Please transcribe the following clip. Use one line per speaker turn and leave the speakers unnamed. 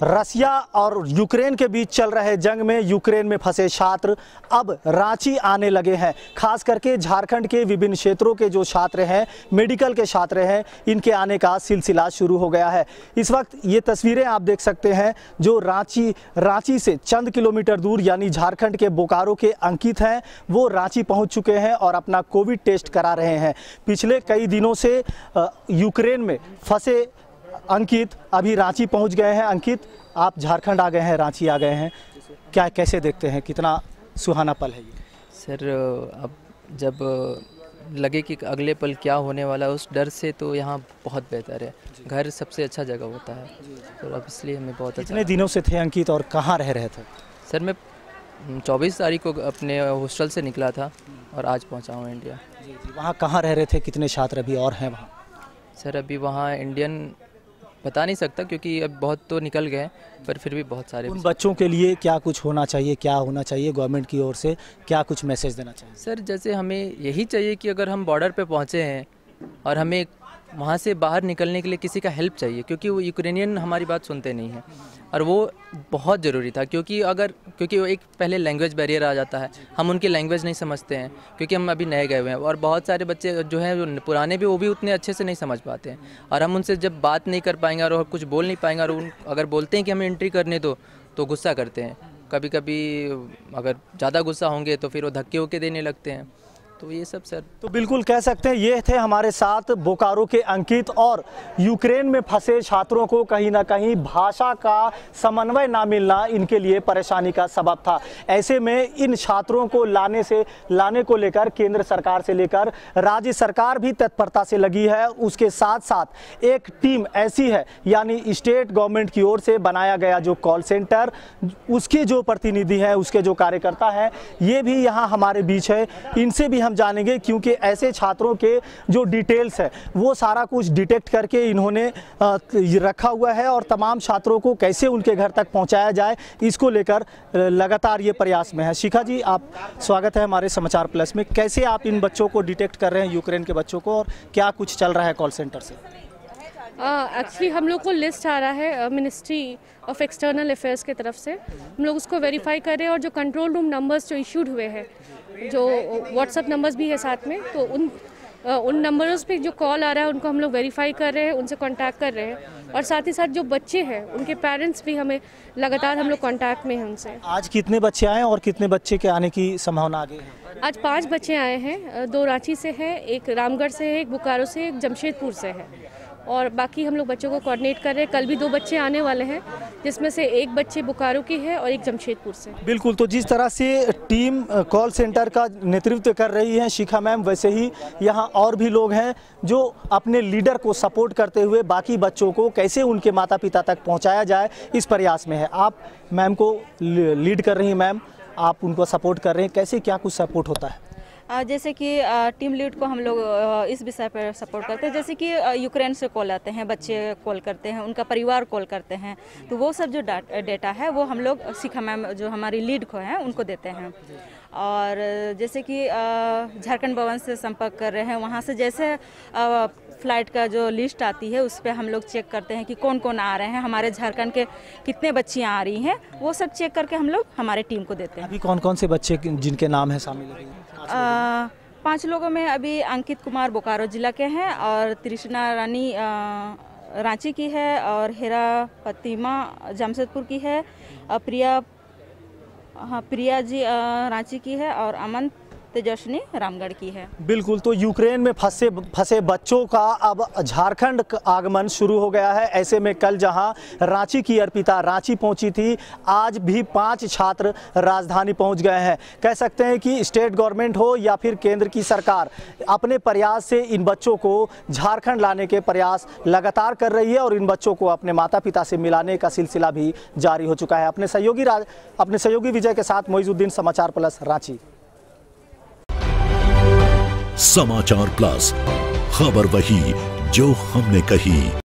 रसिया और यूक्रेन के बीच चल रहे जंग में यूक्रेन में फंसे छात्र अब रांची आने लगे हैं। खास करके झारखंड के विभिन्न क्षेत्रों के जो छात्र हैं, मेडिकल के छात्र हैं, इनके आने का सिलसिला शुरू हो गया है। इस वक्त ये तस्वीरें आप देख सकते हैं जो रांची से चंद किलोमीटर दूर यानी झारखंड के बोकारो के अंकित हैं, वो रांची पहुंच चुके हैं और अपना कोविड टेस्ट करा रहे हैं। पिछले कई दिनों से यूक्रेन में फंसे अंकित अभी रांची पहुंच गए हैं। अंकित, आप झारखंड आ गए हैं, रांची आ गए हैं, क्या कैसे देखते हैं, कितना सुहाना पल है ये? सर,
अब जब लगे कि अगले पल क्या होने वाला उस डर से तो यहाँ बहुत बेहतर है। घर सबसे अच्छा जगह होता है तो अब इसलिए हमें बहुत अच्छा।
कितने दिनों से थे अंकित और कहाँ रह रहे थे?
सर, मैं 24 तारीख को अपने हॉस्टल से निकला था और आज पहुँचा हूँ इंडिया।
वहाँ कहाँ रह रहे थे, कितने छात्र अभी और हैं वहाँ?
सर, अभी वहाँ इंडियन बता नहीं सकता क्योंकि अब बहुत तो निकल गए, पर फिर भी बहुत सारे।
उन बच्चों के लिए क्या कुछ होना चाहिए, क्या होना चाहिए गवर्नमेंट की ओर से, क्या कुछ मैसेज देना चाहिए?
सर, जैसे हमें यही चाहिए कि अगर हम बॉर्डर पे पहुँचे हैं और हमें वहाँ से बाहर निकलने के लिए किसी का हेल्प चाहिए, क्योंकि वो यूक्रेनियन हमारी बात सुनते नहीं हैं और वो बहुत ज़रूरी था। क्योंकि वो एक पहले लैंग्वेज बैरियर आ जाता है, हम उनकी लैंग्वेज नहीं समझते हैं क्योंकि हम अभी नए गए हुए हैं, और बहुत सारे बच्चे जो हैं जो पुराने भी, वो भी उतने अच्छे से नहीं समझ पाते हैं और हम उनसे जब बात नहीं कर पाएंगे और कुछ बोल नहीं पाएंगे और अगर बोलते हैं कि हमें एंट्री करने दो तो गुस्सा करते हैं। कभी कभी अगर ज़्यादा गुस्सा होंगे तो फिर वो धक्के वक्के देने लगते हैं। तो ये सब सर, तो
बिल्कुल कह सकते हैं ये थे हमारे साथ बोकारो के अंकित। और यूक्रेन में फंसे छात्रों को कहीं ना कहीं भाषा का समन्वय ना मिलना इनके लिए परेशानी का सबब था। ऐसे में इन छात्रों को लाने को लेकर केंद्र सरकार से लेकर राज्य सरकार भी तत्परता से लगी है। उसके साथ साथ एक टीम ऐसी है, यानी स्टेट गवर्नमेंट की ओर से बनाया गया जो कॉल सेंटर, उसके जो प्रतिनिधि हैं, उसके जो कार्यकर्ता हैं, ये भी यहाँ हमारे बीच है। इनसे भी हम जानेंगे क्योंकि ऐसे छात्रों के जो डिटेल्स है वो सारा कुछ डिटेक्ट करके इन्होंने रखा हुआ है और तमाम छात्रों को कैसे उनके घर तक पहुंचाया जाए, इसको लेकर लगातार ये प्रयास में है। शिखा जी, आप स्वागत है हमारे समाचार प्लस में। कैसे आप इन बच्चों को डिटेक्ट कर रहे हैं, यूक्रेन के बच्चों को, और क्या कुछ चल रहा है कॉल सेंटर से?
एक्चुअली हम लोग को लिस्ट आ रहा है मिनिस्ट्री ऑफ एक्सटर्नल अफेयर्स की तरफ से, हम लोग उसको वेरीफाई कर रहे हैं और जो कंट्रोल रूम नंबर्स जो इशूड हुए हैं, जो व्हाट्सएप नंबर्स भी है साथ में, तो उन नंबर्स पे जो कॉल आ रहा है उनको हम लोग वेरीफाई कर रहे हैं, उनसे कांटेक्ट कर रहे हैं। और साथ ही साथ जो बच्चे हैं उनके पेरेंट्स भी हमें लगातार हम लोग कांटेक्ट में हैं उनसे।
आज कितने बच्चे आए और कितने बच्चे के आने की संभावना आगे है?
आज 5 बच्चे आए हैं, 2 रांची से हैं, एक रामगढ़ से है, एक बोकारो से, एक जमशेदपुर से है, और बाकी हम लोग बच्चों को कोऑर्डिनेट कर रहे हैं। कल भी 2 बच्चे आने वाले हैं, जिसमें से एक बच्चे बोकारो की है और एक जमशेदपुर से।
बिल्कुल, तो जिस तरह से टीम कॉल सेंटर का नेतृत्व कर रही है शिखा मैम, वैसे ही यहाँ और भी लोग हैं जो अपने लीडर को सपोर्ट करते हुए बाकी बच्चों को कैसे उनके माता पिता तक पहुँचाया जाए, इस प्रयास में है। आप मैम को लीड कर रही हैं, मैम आप उनको सपोर्ट कर रहे हैं, कैसे क्या कुछ सपोर्ट होता है?
जैसे कि टीम लीड को हम लोग इस विषय पर सपोर्ट करते हैं, जैसे कि यूक्रेन से कॉल आते हैं, बच्चे कॉल करते हैं, उनका परिवार कॉल करते हैं, तो वो सब जो डेटा है वो हम लोग शिखा मैम जो हमारी लीड को हैं उनको देते हैं। और जैसे कि झारखंड भवन से संपर्क कर रहे हैं, वहाँ से जैसे फ्लाइट का जो लिस्ट आती है उस पर हम लोग चेक करते हैं कि कौन कौन आ रहे हैं, हमारे झारखंड के कितने बच्चियाँ आ रही हैं, वो सब चेक करके हम लोग हमारे टीम को देते हैं।
अभी कौन कौन से बच्चे जिनके नाम है शामिल हैं?
5 लोगों में अभी अंकित कुमार बोकारो जिला के हैं, और तृष्णा रानी रांची की है, और हेरा प्रतिमा जमशेदपुर की है, प्रिया जी रांची की है, और अमन तेजस्विनी रामगढ़ की है।
बिल्कुल, तो यूक्रेन में फंसे बच्चों का अब झारखंड आगमन शुरू हो गया है। ऐसे में कल जहां रांची की अर्पिता रांची पहुंची थी, आज भी 5 छात्र राजधानी पहुंच गए हैं। कह सकते हैं कि स्टेट गवर्नमेंट हो या फिर केंद्र की सरकार अपने प्रयास से इन बच्चों को झारखंड लाने के प्रयास लगातार कर रही है और इन बच्चों को अपने माता पिता से मिलाने का सिलसिला भी जारी हो चुका है। अपने सहयोगी विजय के साथ मोइजुद्दीन, समाचार प्लस, रांची।
समाचार प्लस, खबर वही जो हमने कही।